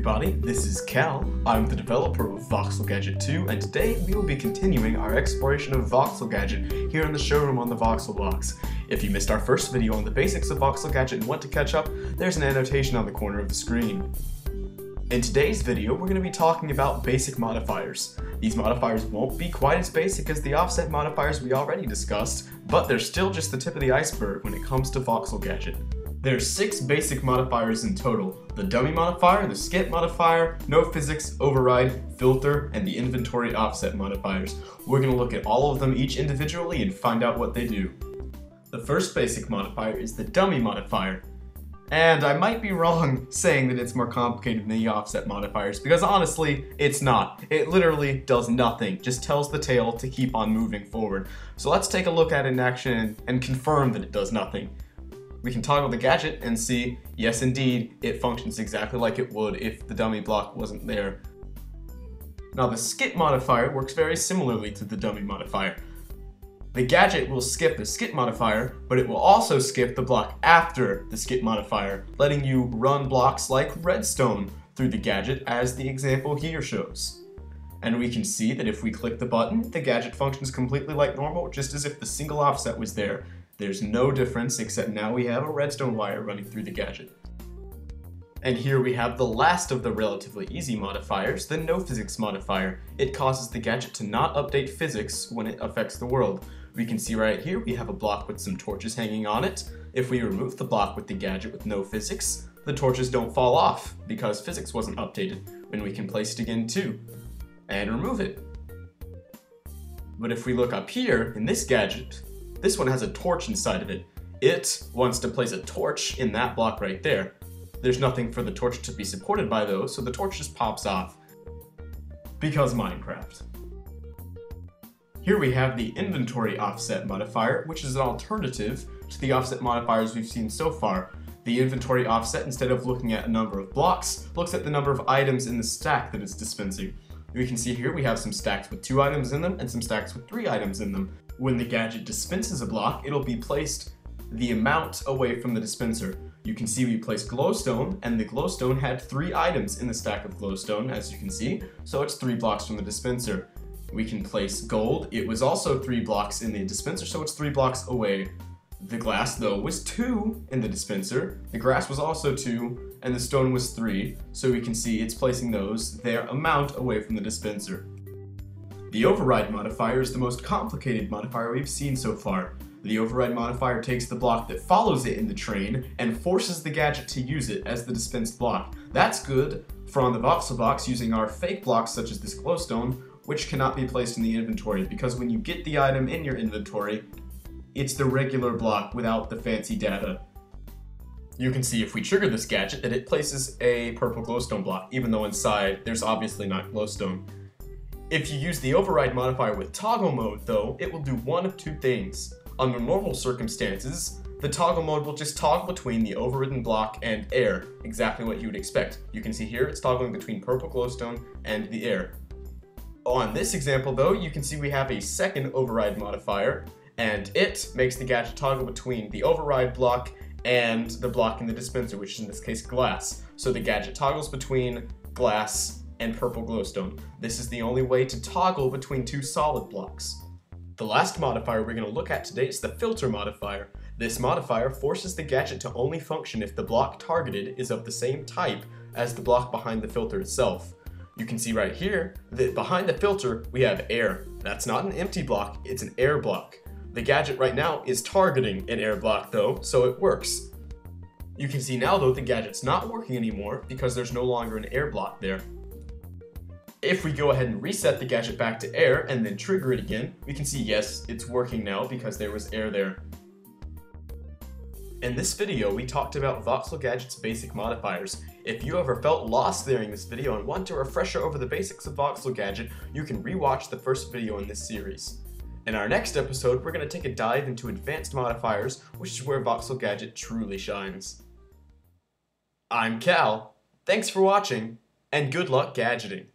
everybody, this is Cal. I'm the developer of VoxelGadget2, and today we will be continuing our exploration of VoxelGadget here in the showroom on the VoxelBox. If you missed our first video on the basics of VoxelGadget and want to catch up, there's an annotation on the corner of the screen. In today's video, we're going to be talking about basic modifiers. These modifiers won't be quite as basic as the offset modifiers we already discussed, but they're still just the tip of the iceberg when it comes to VoxelGadget. There's 6 basic modifiers in total: the dummy modifier, the skip modifier, no physics, override, filter, and the inventory offset modifiers. We're going to look at all of them each individually and find out what they do. The first basic modifier is the dummy modifier. And I might be wrong saying that it's more complicated than the offset modifiers, because honestly, it's not. It literally does nothing, just tells the tail to keep on moving forward. So let's take a look at it in action and confirm that it does nothing. We can toggle the gadget and see, yes indeed, it functions exactly like it would if the dummy block wasn't there. Now the skip modifier works very similarly to the dummy modifier. The gadget will skip the skip modifier, but it will also skip the block after the skip modifier, letting you run blocks like redstone through the gadget, as the example here shows. And we can see that if we click the button, the gadget functions completely like normal, just as if the single offset was there. There's no difference, except now we have a redstone wire running through the gadget. And here we have the last of the relatively easy modifiers, the no physics modifier. It causes the gadget to not update physics when it affects the world. We can see right here we have a block with some torches hanging on it. If we remove the block with the gadget with no physics, the torches don't fall off because physics wasn't updated, and we can place it again too, and remove it. But if we look up here in this gadget, this one has a torch inside of it. It wants to place a torch in that block right there. There's nothing for the torch to be supported by though, so the torch just pops off. Because Minecraft. Here we have the inventory offset modifier, which is an alternative to the offset modifiers we've seen so far. The inventory offset, instead of looking at a number of blocks, looks at the number of items in the stack that it's dispensing. We can see here we have some stacks with 2 items in them and some stacks with 3 items in them. When the gadget dispenses a block, it'll be placed the amount away from the dispenser. You can see we placed glowstone, and the glowstone had 3 items in the stack of glowstone, as you can see, so it's 3 blocks from the dispenser. We can place gold. It was also 3 blocks in the dispenser, so it's 3 blocks away. The glass, though, was 2 in the dispenser, the grass was also 2, and the stone was 3, so we can see it's placing those their amount away from the dispenser. The override modifier is the most complicated modifier we've seen so far. The override modifier takes the block that follows it in the train and forces the gadget to use it as the dispensed block. That's good for on the VoxelBox using our fake blocks such as this glowstone, which cannot be placed in the inventory, because when you get the item in your inventory, it's the regular block without the fancy data. You can see if we trigger this gadget that it places a purple glowstone block, even though inside there's obviously not glowstone. If you use the override modifier with toggle mode though, it will do one of 2 things. Under normal circumstances, the toggle mode will just toggle between the overridden block and air, exactly what you would expect. You can see here it's toggling between purple glowstone and the air. On this example though, you can see we have a second override modifier, and it makes the gadget toggle between the override block and the block in the dispenser, which is in this case glass. So the gadget toggles between glass and purple glowstone. This is the only way to toggle between 2 solid blocks. The last modifier we're going to look at today is the filter modifier. This modifier forces the gadget to only function if the block targeted is of the same type as the block behind the filter itself. You can see right here that behind the filter we have air. That's not an empty block, it's an air block. The gadget right now is targeting an air block though, so it works. You can see now though the gadget's not working anymore because there's no longer an air block there. If we go ahead and reset the gadget back to air and then trigger it again, we can see yes, it's working now because there was air there. In this video, we talked about VoxelGadget's basic modifiers. If you ever felt lost during this video and want a refresher over the basics of VoxelGadget, you can rewatch the first video in this series. In our next episode, we're going to take a dive into advanced modifiers, which is where VoxelGadget truly shines. I'm Cal, thanks for watching, and good luck gadgeting.